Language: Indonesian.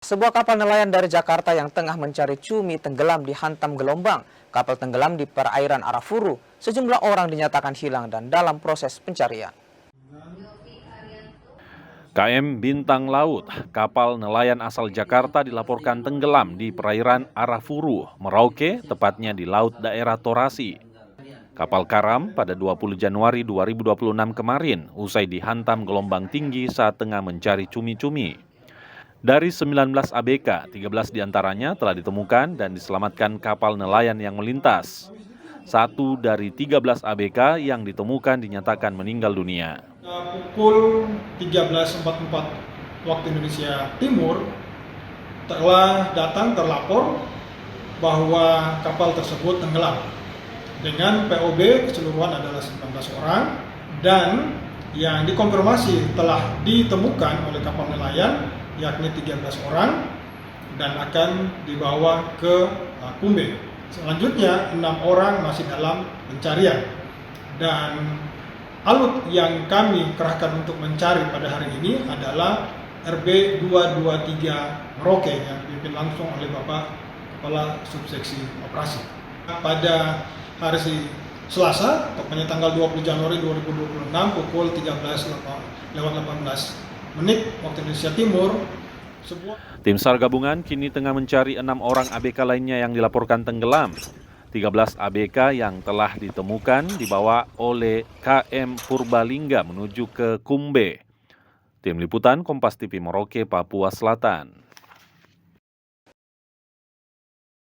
Sebuah kapal nelayan dari Jakarta yang tengah mencari cumi tenggelam dihantam gelombang. Kapal tenggelam di perairan Arafuru. Sejumlah orang dinyatakan hilang dan dalam proses pencarian. KM Bintang Laut, kapal nelayan asal Jakarta dilaporkan tenggelam di perairan Arafuru, Merauke, tepatnya di laut daerah Torasi. Kapal karam pada 20 Januari 2026 kemarin usai dihantam gelombang tinggi saat tengah mencari cumi-cumi. Dari 19 ABK, 13 diantaranya telah ditemukan dan diselamatkan kapal nelayan yang melintas. Satu dari 13 ABK yang ditemukan dinyatakan meninggal dunia. Pukul 13.44 waktu Indonesia Timur telah datang terlapor bahwa kapal tersebut tenggelam dengan POB keseluruhan adalah 19 orang dan yang dikonfirmasi telah ditemukan oleh kapal nelayan yakni 13 orang dan akan dibawa ke Kumbe. Selanjutnya 6 orang masih dalam pencarian dan alut yang kami kerahkan untuk mencari pada hari ini adalah RB 223 Merauke yang dipimpin langsung oleh Bapak Kepala Subseksi Operasi. Pada hari Selasa, tepatnya tanggal 20 Januari 2026 pukul 13.18 waktu Indonesia Timur, Tim SAR gabungan kini tengah mencari 6 orang ABK lainnya yang dilaporkan tenggelam. 13 ABK yang telah ditemukan dibawa oleh KM Purbalingga menuju ke Kumbe. Tim Liputan Kompas TV Merauke, Papua Selatan.